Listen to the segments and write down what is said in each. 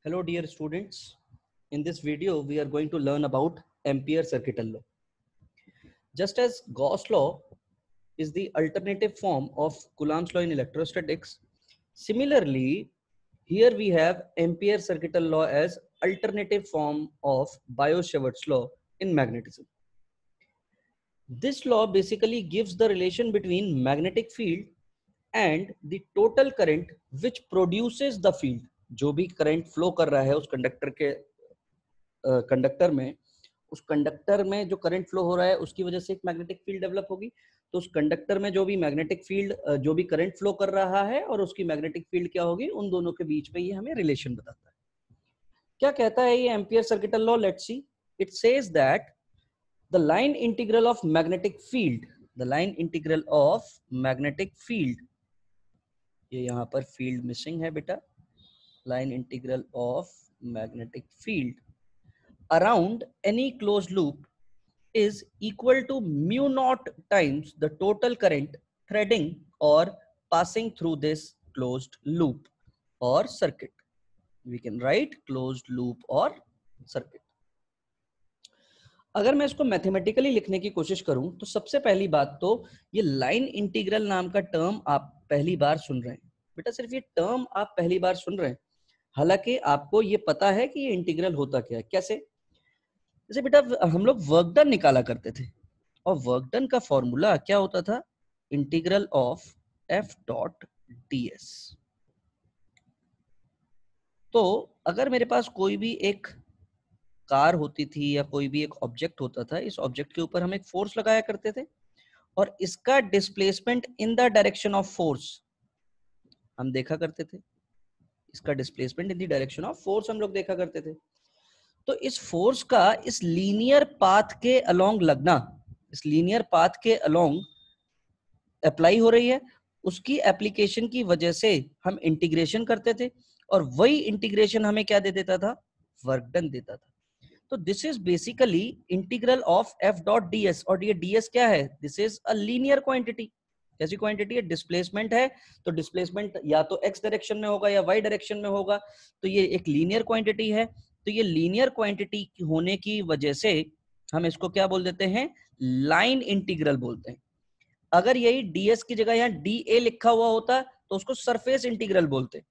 Hello dear students. In this video we are going to learn about Ampere circuital law. Just as Gauss law is the alternative form of Coulomb's law in electrostatics, similarly here we have Ampere circuital law as alternative form of Biot-Savart's law in magnetism. This law basically gives the relation between magnetic field and the total current which produces the field. जो भी current flow कर रहा है उस conductor में, उस conductor में जो करंट फ्लो हो रहा है उसकी वजह से एक मैग्नेटिक फील्ड डेवलप होगी। तो उस कंडक्टर में जो भी मैग्नेटिक फील्ड जो भी करंट फ्लो कर रहा है और उसकी मैग्नेटिक फील्ड क्या होगी, उन दोनों के बीच में ये हमें रिलेशन बताता है। क्या कहता है ये Ampere circuital law? Let's see. It says that the line integral of magnetic field, the line integral of magnetic field, ये यहाँ पर फील्ड मिसिंग है बेटा, line integral of magnetic field around any closed loop is equal to mu naught times the total current threading or passing through this closed loop or circuit. We can write closed loop or circuit. अगर मैं इसको mathematically लिखने की कोशिश करूं तो सबसे पहली बात तो ये लाइन इंटीग्रल नाम का टर्म आप पहली बार सुन रहे हैं बेटा, सिर्फ ये टर्म आप पहली बार सुन रहे हैं, हालांकि आपको ये पता है कि ये इंटीग्रल होता क्या है। कैसे? जैसे बेटा हम लोग वर्क डन निकाला करते थे और वर्क डन का फॉर्मूला क्या होता था? Integral of F dot ds। तो अगर मेरे पास कोई भी एक कार होती थी या कोई भी एक ऑब्जेक्ट होता था, इस ऑब्जेक्ट के ऊपर हम एक फोर्स लगाया करते थे और इसका displacement in the direction of force हम देखा करते थे। इसका displacement in the direction of force हम लोग देखा करते थे। तो इस फोर्स का इस लीनियर पाथ के अलोंग लगना, इस लीनियर पाथ के अलोंग अप्लाई हो रही है, उसकी एप्लीकेशन की वजह से हम इंटीग्रेशन करते थे और वही इंटीग्रेशन हमें क्या दे देता था? वर्क डन देता था। तो this is basically integral of F dot ds। और ये ds क्या है? This is a linear quantity. कैसी क्वांटिटी है? डिस्प्लेसमेंट है, तो डिस्प्लेसमेंट या तो x डायरेक्शन में होगा या y डायरेक्शन में होगा, तो ये एक लीनियर क्वांटिटी है। तो ये लीनियर क्वांटिटी होने की वजह से हम इसको क्या बोल देते हैं? लाइन इंटीग्रल बोलते हैं। अगर यही ds की जगह यहाँ dA लिखा हुआ होता तो उसको सरफेस इंटीग्रल बोलते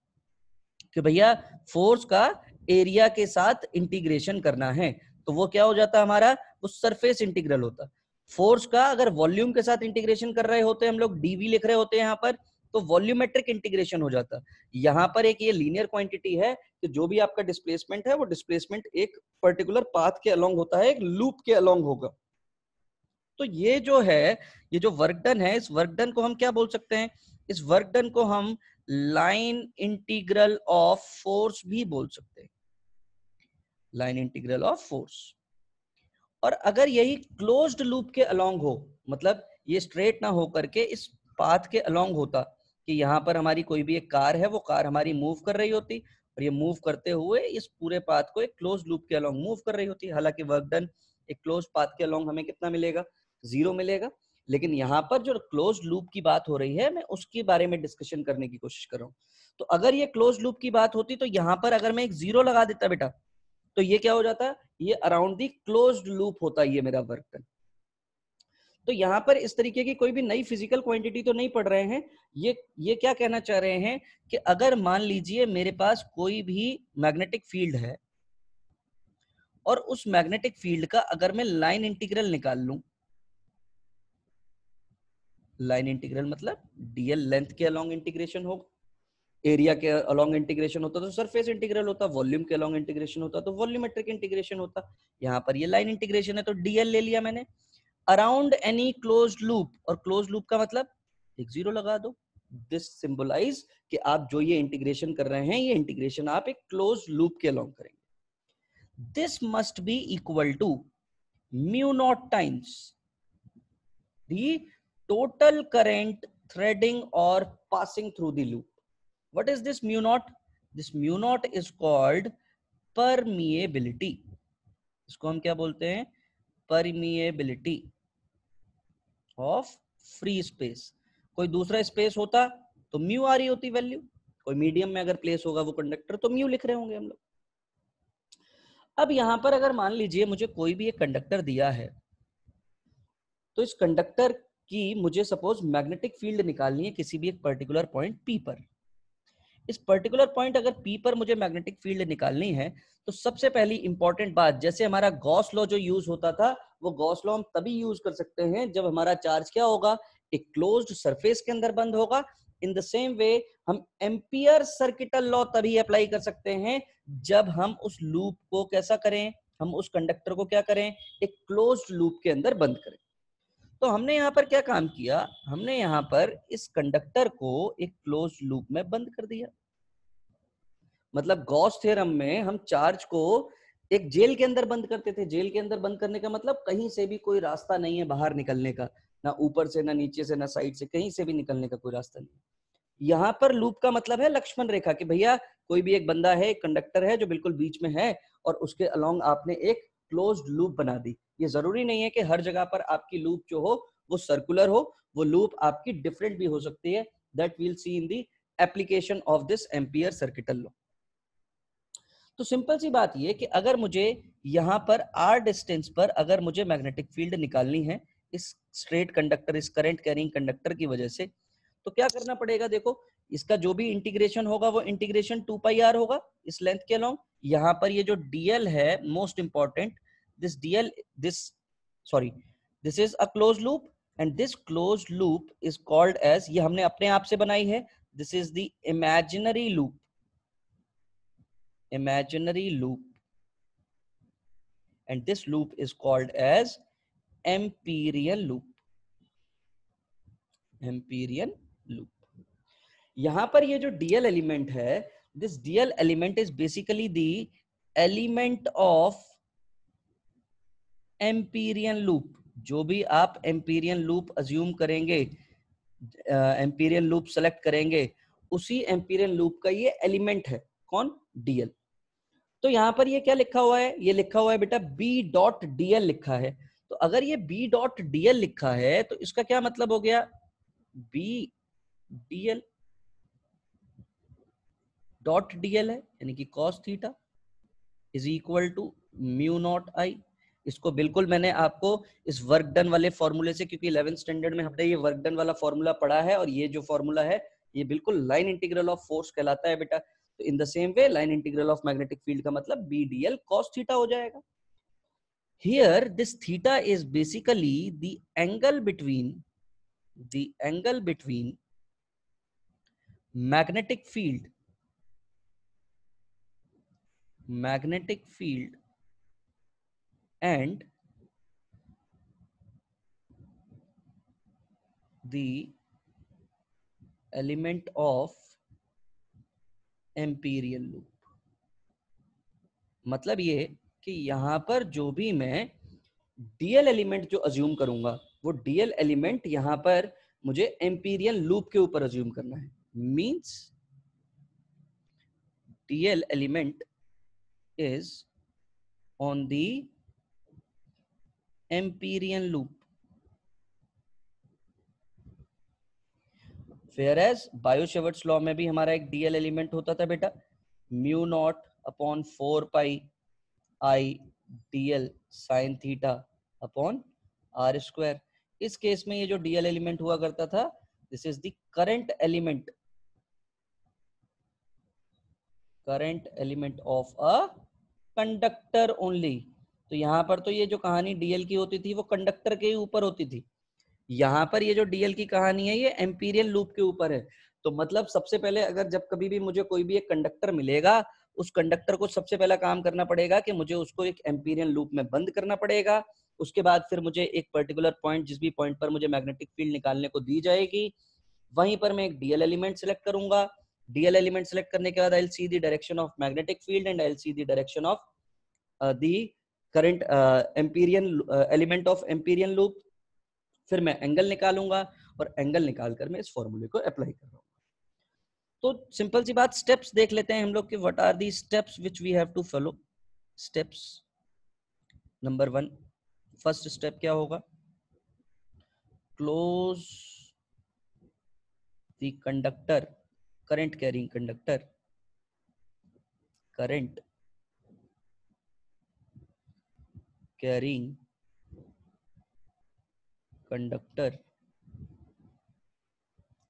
कि भैया फोर्स का एरिया के साथ इंटीग्रेशन करना है, तो वो क्या हो जाता हमारा? वो सरफेस इंटीग्रल होता। फोर्स का अगर वॉल्यूम के साथ इंटीग्रेशन कर रहे होते, हम लोग dV लिख रहे होते हैं यहाँ पर, तो वॉल्यूमेट्रिक इंटीग्रेशन हो जाता। यहाँ पर एक ये लीनियर क्वांटिटी है कि जो भी आपका डिस्प्लेसमेंट है वो डिस्प्लेसमेंट एक पर्टिकुलर पाथ के अलोंग होता है, एक लूप के अलोंग होगा। तो ये जो है, ये जो वर्क डन है, इस वर्क डन को हम क्या बोल सकते हैं? इस वर्क डन को हम लाइन इंटीग्रल ऑफ फोर्स भी बोल सकते हैं, लाइन इंटीग्रल ऑफ फोर्स। और अगर यही क्लोज्ड लूप के अलोंग हो, मतलब ये स्ट्रेट ना हो करके इस पाथ के अलोंग होता कि यहाँ पर हमारी कोई भी एक कार है, वो कार हमारी मूव कर रही होती और ये मूव करते हुए इस पूरे पाथ को एक क्लोज लूप के अलोंग मूव कर रही होती। हालांकि वर्क डन एक क्लोज पाथ के अलोंग हमें कितना मिलेगा? 0 मिलेगा। लेकिन यहाँ पर जो क्लोज लूप की बात हो रही है, मैं उसके बारे में डिस्कशन करने की कोशिश कर रहा हूँ। तो अगर ये क्लोज लूप की बात होती तो यहाँ पर अगर मैं एक 0 लगा देता बेटा, तो ये क्या हो जाता? ये अराउंड दी क्लोज्ड लूप होता ये मेरा वर्क डन। तो यहाँ पर इस तरीके की कोई भी नई फिजिकल क्वांटिटी तो नहीं पढ़ रहे हैं। ये क्या कहना चाह रहे हैं कि अगर मान लीजिए मेरे पास कोई भी मैग्नेटिक फील्ड है और उस मैग्नेटिक फील्ड का अगर मैं लाइन इंटीग्रल निकाल लूं, लाइन इंटीग्रल मतलब dl लेंथ के अलोंग इंटीग्रेशन होगा, एरिया के अलोंग इंटीग्रेशन होता तो सरफेस इंटीग्रल होता, वॉल्यूम के अलोंग इंटीग्रेशन होता तो वॉल्यूमेट्रिक इंटीग्रेशन होता। यहाँ पर ये लाइन इंटीग्रेशन है तो dl ले लिया मैंने। अराउंड एनी क्लोज्ड लूप, और क्लोज्ड लूप का मतलब एक 0 लगा दो। दिस सिंबलाइज कि आप जो ये इंटीग्रेशन कर रहे हैं, ये इंटीग्रेशन आप एक क्लोज्ड लूप के अलोंग करेंगे। This must be equal to mu naught times the total current threading और passing through the loop. What is this mu naught? This mu naught is called permeability. इसको हम क्या बोलते हैं? Permeability of free space. कोई दूसरा space होता तो म्यू आ रही होती वैल्यू, कोई मीडियम में अगर प्लेस होगा वो कंडक्टर तो म्यू लिख रहे होंगे हम लोग। अब यहां पर अगर मान लीजिए मुझे कोई भी एक कंडक्टर दिया है, तो इस कंडक्टर की मुझे सपोज मैग्नेटिक फील्ड निकालनी है किसी भी एक पर्टिकुलर पॉइंट P पर। इस पर्टिकुलर पॉइंट अगर P पर मुझे मैग्नेटिक फील्ड निकालनी है, तो सबसे पहली इंपॉर्टेंट बात, जैसे हमारा गॉस लॉ जो यूज होता था, वो गॉस लॉ हम तभी यूज कर सकते हैं जब हमारा चार्ज क्या होगा, एक क्लोज्ड सरफेस के अंदर बंद होगा। इन द सेम वे हम एम्पियर सर्किटल लॉ तभी अप्लाई कर सकते हैं जब हम उस लूप को कैसा करें, हम उस कंडक्टर को क्या करें, एक क्लोज्ड लूप के अंदर बंद करें। तो हमने यहाँ पर क्या काम किया, हमने यहाँ पर इस कंडक्टर को एक क्लोज्ड लूप में बंद कर दिया। मतलब गॉस थ्योरम में हम चार्ज को एक जेल के अंदर बंद करते थे। जेल के अंदर बंद करने का मतलब कहीं से भी कोई रास्ता नहीं है बाहर निकलने का, ना ऊपर से, ना नीचे से, ना साइड से, कहीं से भी निकलने का कोई रास्ता नहीं। यहाँ पर लूप का मतलब है लक्ष्मण रेखा, कि भैया कोई भी एक बंदा है, एक कंडक्टर है जो बिल्कुल बीच में है, और उसके अलोंग आपने एक क्लोज्ड लूप बना दी। ये जरूरी नहीं है कि हर जगह पर आपकी लूप जो हो वो सर्कुलर हो, वो लूप आपकी डिफरेंट भी हो सकती है। That we'll see in the application of this ampere circuital law. तो सिंपल सी बात ये कि अगर मुझे यहां पर r डिस्टेंस पर अगर मुझे मैग्नेटिक फील्ड निकालनी है इस स्ट्रेट कंडक्टर, इस करंट कैरिंग कंडक्टर की वजह से, तो क्या करना पड़ेगा, देखो इसका जो भी इंटीग्रेशन होगा वो इंटीग्रेशन 2 पाई r होगा इस लेंथ के अलोंग। यहां पर ये जो dl है, most important, this dl, this sorry, this is a close loop, and this close loop is called as, ये हमने अपने आप से बनाई है, this is the imaginary loop, imaginary loop, and this loop is called as Amperian loop. Amperian loop. यहां पर ये जो dl element है, this dl element is basically the element of Amperian loop. जो भी आप Amperian loop assume करेंगे, Amperian loop select करेंगे, उसी Amperian loop का ये element है, कौन, dl। तो यहां पर ये क्या लिखा हुआ है, ये लिखा हुआ है बेटा B डॉट dl लिखा है। तो अगर ये B डॉट dl लिखा है तो इसका क्या मतलब हो गया, B dl डॉट dl है, यानी कि cos theta is equal to mu naught I. इसको बिल्कुल मैंने आपको इस वर्क डन वाले फॉर्मूले से, क्योंकि 11th स्टैंडर्ड में हमने ये वर्क डन वाला फॉर्मूला पढ़ा है, और ये जो फॉर्मूला है ये बिल्कुल लाइन इंटीग्रल ऑफ फोर्स कहलाता है बेटा। तो in the same way line integral of magnetic field का मतलब B dl cos थीटा हो जाएगा। Here this theta is basically the angle between magnetic field and the element of Amperian loop। मतलब ये कि यहां पर जो भी मैं डीएल एलिमेंट जो अज्यूम करूंगा, वो डीएल एलिमेंट यहां पर मुझे एम्पीरियन लूप के ऊपर अज्यूम करना है। Means DL element is on the Amperian loop, Whereas Biot Savart's law में भी हमारा एक डीएल एलिमेंट होता था बेटा, mu naught upon 4 pi I DL sine theta upon R square. इस केस में ये जो डीएल एलिमेंट हुआ करता था, this is the current element of a conductor only. तो यहाँ पर तो ये जो कहानी डीएल की होती थी वो कंडक्टर के ऊपर होती थी, यहाँ पर ये जो डीएल की कहानी है ये एम्पीरियन लूप के ऊपर है। तो मतलब सबसे पहले अगर जब कभी भी मुझे कोई भी एक कंडक्टर मिलेगा, उस कंडक्टर को सबसे पहला काम करना पड़ेगा कि मुझे उसको एक एम्पीरियन लूप में बंद करना पड़ेगा। उसके बाद फिर मुझे एक पर्टिकुलर पॉइंट, जिस भी पॉइंट पर मुझे मैग्नेटिक फील्ड निकालने को दी जाएगी, वहीं पर मैं एक डीएल एलिमेंट सेलेक्ट करूंगा। डीएल एलिमेंट सेलेक्ट करने के बाद I will see the direction of magnetic field and I will see the direction of the current empyrean element of Amperian loop. फिर मैं एंगल निकालूंगा, और एंगल निकालकर मैं इस फॉर्मूले को अप्लाई कर रहा हूँ। तो सिंपल सी बात, स्टेप्स देख लेते हैं हम लोग कि what are the steps which we have to follow. Steps number 1, first step क्या होगा, close the conductor, current carrying conductor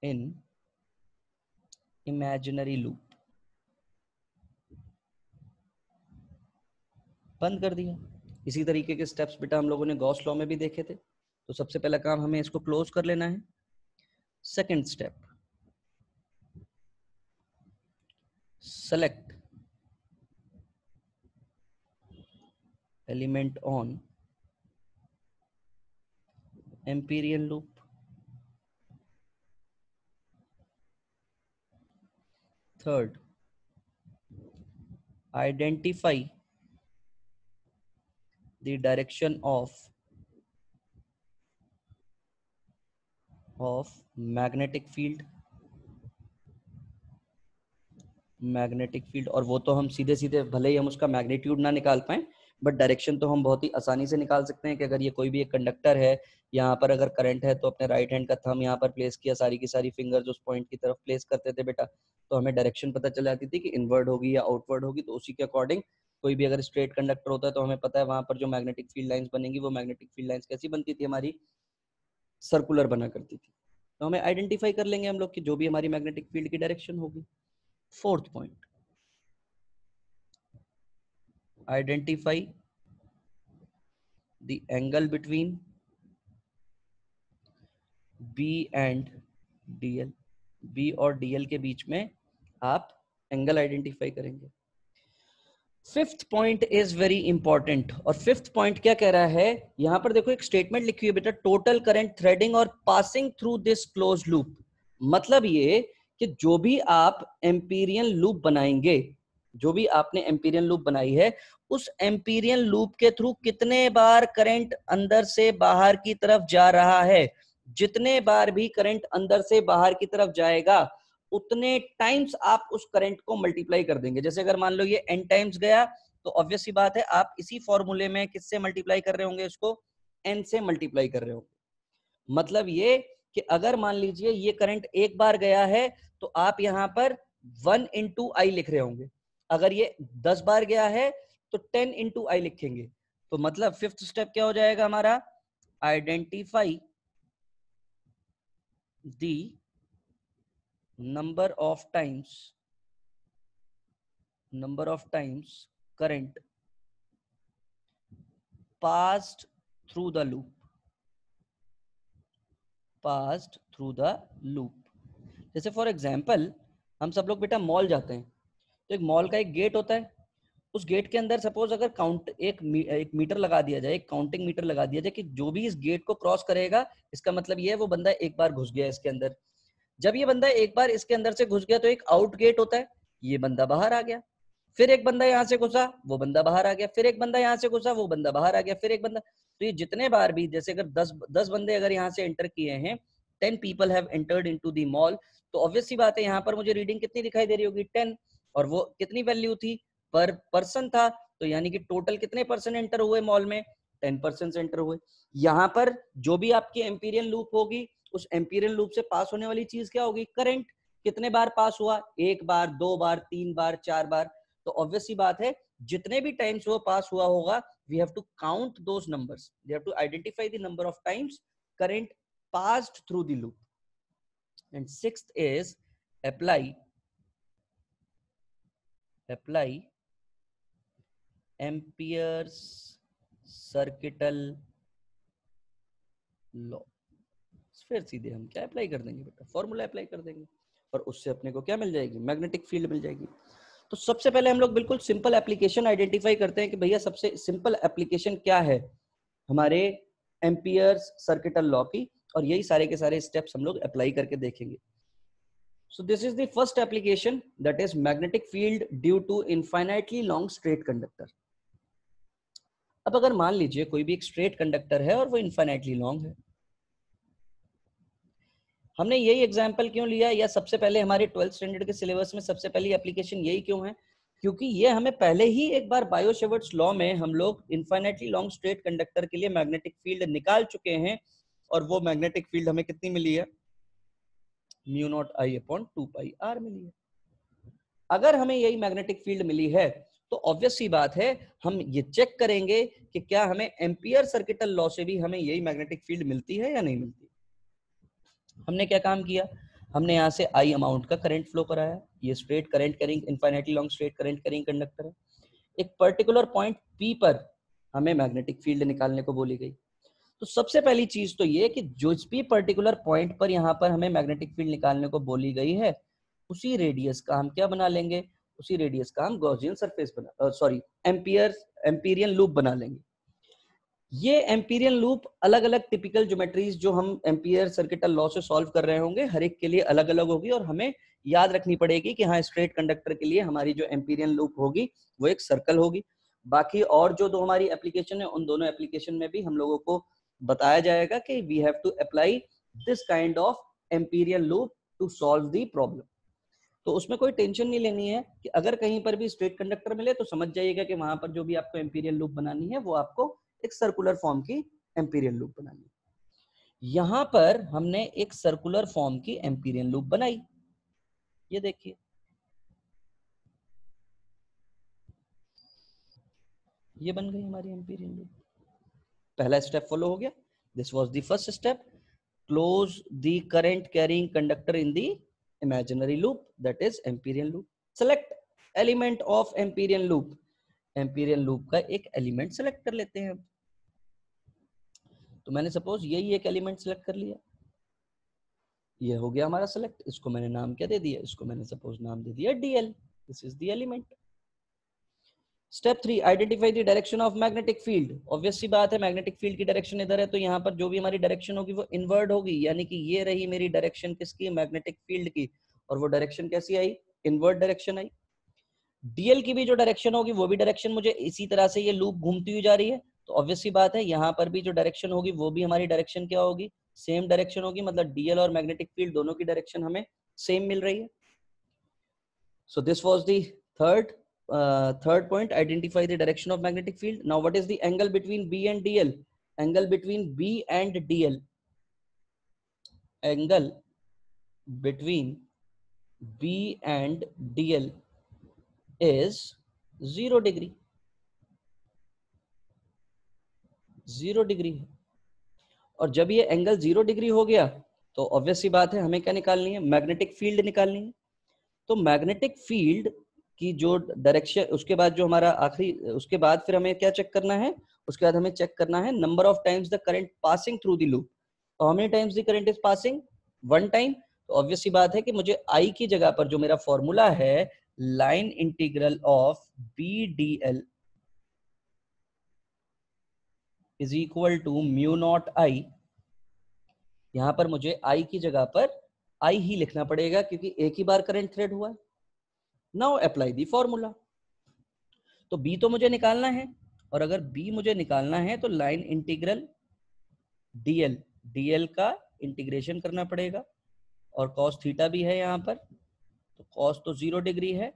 in imaginary loop. बंद कर दिया। इसी तरीके के स्टेप्स बेटा हम लोगों ने गॉस लॉ में भी देखे थे। तो सबसे पहला काम हमें इसको क्लोज कर लेना है। Second step, select element on Empyrean loop. Third, identify the direction of magnetic field. Magnetic field, और वो तो हम सीधे सीधे भले ही हम उसका मैग्नीट्यूड ना निकाल पाए, बट डायरेक्शन तो हम बहुत ही आसानी से निकाल सकते हैं कि अगर ये कोई भी एक कंडक्टर है, यहाँ पर अगर करंट है तो अपने राइट हैंड का थंब यहाँ पर प्लेस किया, सारी की सारी फिंगर्स उस पॉइंट की तरफ प्लेस करते थे बेटा, तो हमें डायरेक्शन पता चल जाती थी कि इनवर्ड होगी या आउटवर्ड होगी। तो उसी के अकॉर्डिंग कोई भी अगर स्ट्रेट कंडक्टर होता है तो हमें पता है वहां पर जो मैग्नेटिक फील्ड लाइंस बनेंगी वो मैग्नेटिक फील्ड लाइंस कैसी बनती थी, हमारी सर्कुलर बना करती थी। तो हमें आइडेंटिफाई कर लेंगे हम लोग कि जो भी हमारी मैग्नेटिक फील्ड की डायरेक्शन होगी। Fourth point, identify the angle between B and DL. B और DL के बीच में आप एंगल आइडेंटिफाई करेंगे। Fifth point is very important. और फिफ्थ पॉइंट क्या कह रहा है, यहां पर देखो एक स्टेटमेंट लिखी हुई है बेटा, टोटल करंट थ्रेडिंग और passing through this close loop. मतलब ये कि जो भी आप एम्पीरियन लूप बनाएंगे, जो भी आपने एम्पीरियन लूप बनाई है, उस एम्पीरियन लूप के थ्रू कितने बार करंट अंदर से बाहर की तरफ जा रहा है, जितने बार भी करंट अंदर से बाहर की तरफ जाएगा उतने टाइम्स आप उस करंट को मल्टीप्लाई कर देंगे। जैसे अगर मान लो ये n टाइम्स गया तो ऑब्वियस सी बात है आप इसी फॉर्मूले में किससे मल्टीप्लाई कर रहे होंगे, इसको n से मल्टीप्लाई कर रहे होंगे। मतलब ये कि अगर मान लीजिए ये करंट एक बार गया है तो आप यहां पर 1 इंटू आई लिख रहे होंगे, अगर ये 10 बार गया है तो 10 इंटू आई लिखेंगे। तो मतलब फिफ्थ स्टेप क्या हो जाएगा हमारा, identify the number of times current passed through the loop, जैसे फॉर एग्जांपल हम सब लोग बेटा मॉल जाते हैं, तो एक मॉल का एक गेट होता है, उस गेट के अंदर सपोज अगर काउंट एक मीटर लगा दिया जाए, एक काउंटिंग मीटर लगा दिया जाए कि जो भी इस गेट को क्रॉस करेगा, इसका मतलब ये है वो बंदा एक बार घुस गया इसके अंदर। जब ये बंदा एक बार इसके अंदर से घुस गया तो एक आउट गेट होता है, ये बंदा बाहर आ गया, फिर एक बंदा यहाँ से घुसा वो बंदा बाहर आ गया, फिर एक बंदा यहाँ से घुसा वो बंदा बाहर आ गया, फिर एक बंदा। तो ये जितने बार भी, जैसे अगर 10 बंदे अगर यहाँ से एंटर किए हैं, 10 people have entered into the mall, तो ऑब्वियस सी बात है यहाँ पर मुझे रीडिंग कितनी दिखाई दे रही होगी, 10, और वो कितनी वैल्यू थी, पर पर्सन था, तो यानी कि टोटल कितने पर्सन एंटर हुए मॉल में, 10% एंटर हुए। यहाँ पर जो भी आपकी एम्पीरियन लूप होगी, उस एम्पीरियन लूप से पास होने वाली चीज क्या होगी, करंट। कितने बार पास हुआ, एक बार, दो बार, तीन बार, चार बार। तो ऑब्वियस सी बात है जितने भी टाइम्स वो पास हुआ होगा, we have to count those numbers, we have to identify the number of times current passed through the loop. And sixth is apply Ampere's circuital law। फिर सीधे हम क्या अप्लाई कर देंगे बेटा, फॉर्मूला अप्लाई कर देंगे, और उससे अपने को क्या मिल जाएगी, मैग्नेटिक फील्ड मिल जाएगी। तो सबसे पहले हम लोग बिल्कुल सिंपल एप्लीकेशन आइडेंटिफाई करते हैं कि भैया सबसे सिंपल एप्लीकेशन क्या है हमारे एम्पियर्स सर्किटल लॉ की, और यही सारे के सारे स्टेप्स हम लोग अप्लाई करके देखेंगे। So this is the first application, that is magnetic field due to infinitely long straight conductor. अब अगर मान लीजिए कोई भी एक स्ट्रेट कंडक्टर है और वो इनफाइनाइटली लॉन्ग है, हमने यही एग्जाम्पल क्यों लिया, या सबसे पहले हमारे 12th स्टैंडर्ड के सिलेबस में सबसे पहली एप्लीकेशन यही क्यों है, क्योंकि ये हमें पहले ही एक बार बायो-सेवर्ट्स लॉ में हम लोग इनफाइनाइटली लॉन्ग स्ट्रेट कंडक्टर के लिए मैग्नेटिक फील्ड निकाल चुके हैं, और वो मैग्नेटिक फील्ड हमें कितनी मिली है, μ0I/2πr मिली है। अगर हमें यही मैग्नेटिक फील्ड मिली है तो ऑब्वियस सी बात है हम ये चेक करेंगे कि क्या हमें एम्पियर सर्किटल लॉ से भी हमें यही मैग्नेटिक फील्ड मिलती है या नहीं मिलती। हमने क्या काम किया, हमने यहाँ से आई अमाउंट का करंट फ्लो कराया, ये straight current carrying infinitely long straight current carrying conductor है। एक पर्टिकुलर पॉइंट पी पर हमें मैग्नेटिक फील्ड निकालने को बोली गई। तो सबसे पहली चीज तो ये कि जो भी पर्टिकुलर पॉइंट पर यहाँ पर हमें मैग्नेटिक फील्ड निकालने को बोली गई है उसी रेडियस का हम क्या बना लेंगे, उसी रेडियस का हम गॉसियन सरफेस बना सॉरी एम्पीरियन लूप बना लेंगे। ये एम्पीरियन लूप अलग अलग टिपिकल ज्योमेट्रीज जो हम एम्पियर सर्किटल लॉ से सॉल्व कर रहे होंगे हर एक के लिए अलग अलग होगी और हमें याद रखनी पड़ेगी कि हाँ स्ट्रेट कंडक्टर के लिए हमारी जो एम्पीरियन लूप होगी वो एक सर्कल होगी। बाकी और जो दो हमारी एप्लीकेशन है उन दोनों एप्लीकेशन में भी हम लोगों को बताया जाएगा कि we have to apply this kind of Amperian loop to solve the problem. तो उसमें कोई टेंशन नहीं लेनी है कि अगर कहीं पर भी स्ट्रेट कंडक्टर मिले तो समझ जाइएगा कि वहां पर जो भी आपको एम्पीरियल लूप बनानी है वो आपको एक सर्कुलर फॉर्म की एम्पीरियल लूप बनानी है। यहां पर हमने एक सर्कुलर फॉर्म की एम्पीरियल लूप बनाई, ये देखिए ये बन गई हमारी एम्पीरियल लूप। पहला स्टेप फॉलो हो गया, this was the first step, close the current carrying conductor in the imaginary loop, that is empyrean loop. Select element of empyrean loop. empyrean loop का एक एलिमेंट सेलेक्ट कर लेते हैं। तो मैंने सपोज यही एक एलिमेंट सेलेक्ट कर लिया, ये हो गया हमारा सेलेक्ट। इसको मैंने नाम क्या दे दिया, इसको मैंने सपोज नाम दे दिया DL, this is the element. Step 3, identify the direction of magnetic field. Obvious सी बात है मैग्नेटिक फील्ड की डायरेक्शन इधर है तो यहाँ पर जो भी हमारी डायरेक्शन होगी वो इनवर्ड होगी, यानी कि ये रही मेरी डायरेक्शन किसकी, मैग्नेटिक फील्ड की, और वो डायरेक्शन कैसी आई, इनवर्ड डायरेक्शन आई। डीएल की भी जो डायरेक्शन होगी वो भी डायरेक्शन मुझे इसी तरह से ये लूप घूमती हुई जा रही है तो ऑब्वियस सी बात है यहाँ पर भी जो डायरेक्शन होगी वो भी हमारी डायरेक्शन क्या होगी, सेम डायरेक्शन होगी, मतलब डीएल और मैग्नेटिक फील्ड दोनों की डायरेक्शन हमें सेम मिल रही है। So this was the third point, identify the direction of magnetic field. Now what is the angle between B and DL? Angle between B and DL, angle between B and DL is 0 degree, 0 degree है। और जब ये angle 0 degree हो गया तो obvious सी बात है हमें क्या निकालनी है, मैग्नेटिक फील्ड निकालनी है। तो मैग्नेटिक फील्ड की जो डायरेक्शन, उसके बाद जो हमारा आखिरी, उसके बाद फिर हमें क्या चेक करना है, उसके बाद हमें चेक करना है number of times the current passing through the loop. How many times the current is passing, 1 time. तो ऑब्वियस सी बात है कि मुझे आई की जगह पर जो मेरा फॉर्मूला है line integral of B D L is equal to mu naught I, यहां पर मुझे आई की जगह पर आई ही लिखना पड़ेगा क्योंकि एक ही बार करंट थ्रेड हुआ है। Now apply the formula. तो बी तो मुझे निकालना है और अगर बी मुझे निकालना है तो लाइन इंटीग्रल डीएल, डीएल का इंटीग्रेशन करना पड़ेगा और कॉस थीटा भी है यहाँ पर, तो कॉस तो 0 डिग्री है,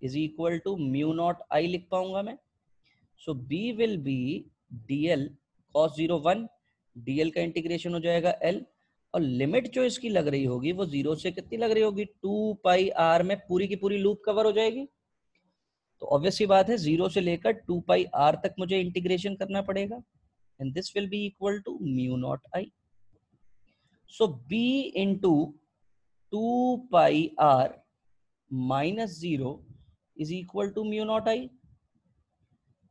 is equal to mu naught I लिख पाऊंगा मैं। So B will be DL cos 0 1, DL का इंटीग्रेशन हो जाएगा एल, और लिमिट जो इसकी लग रही होगी वो 0 से कितनी लग रही होगी, 2 पाई आर में पूरी की पूरी लूप कवर हो जाएगी। तो ऑब्वियस सी बात है 0 से लेकर 2 पाई आर तक मुझे इंटीग्रेशन करना पड़ेगा and this will be equal to mu naught I. So B into 2 pi r minus 0 is equal to mu naught I.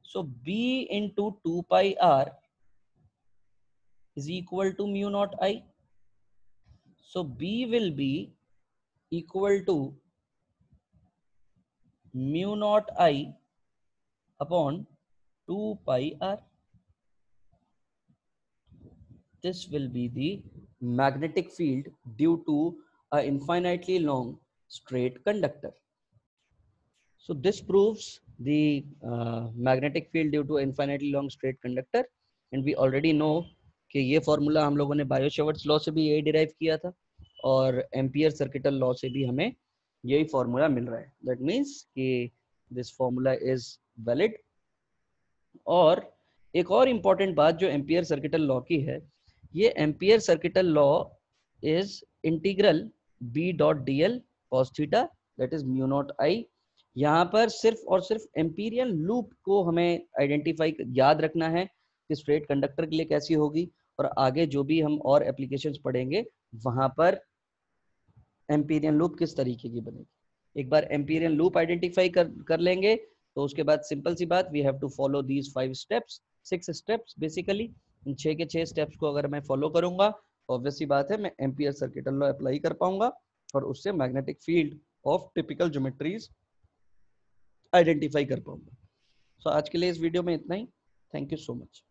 So B into 2 pi R is equal to mu naught I. So B will be equal to mu naught I upon 2 pi R. This will be the magnetic field due to a infinitely long straight conductor. So this proves the magnetic field due to infinitely long straight conductor, and we already know कि ये formula हम लोगों ने bio-Savart's law से भी यही derive किया था और एम्पियर सर्किटल लॉ से भी हमें यही फॉर्मूला मिल रहा है। दैट मीन्स कि दिस फॉर्मूला इज वैलिड। और एक और इम्पॉर्टेंट बात जो एम्पियर सर्किटल लॉ की है, ये Ampere circuital law is integral B dot D L cos theta that is mu naught I यहाँ पर सिर्फ और सिर्फ एम्पीरियल लूप को हमें आइडेंटिफाई याद रखना है कि स्ट्रेट कंडक्टर के लिए कैसी होगी, और आगे जो भी हम और एप्लीकेशंस पढ़ेंगे वहां पर एम्पीरियल लूप किस तरीके की बनेगी। एक बार एम्पीरियल लूप आइडेंटिफाई कर लेंगे तो उसके बाद सिंपल सी बात, we have to follow these 5 steps, 6 steps basically. इन 6 के 6 स्टेप्स को अगर मैं फॉलो करूंगा, ऑब्वियस सी बात है मैं एम्पियर सर्किटल लॉ अप्लाई कर पाऊंगा और उससे magnetic field of typical geometries identify कर पाऊंगा। सो आज के लिए इस वीडियो में इतना ही। Thank you so much.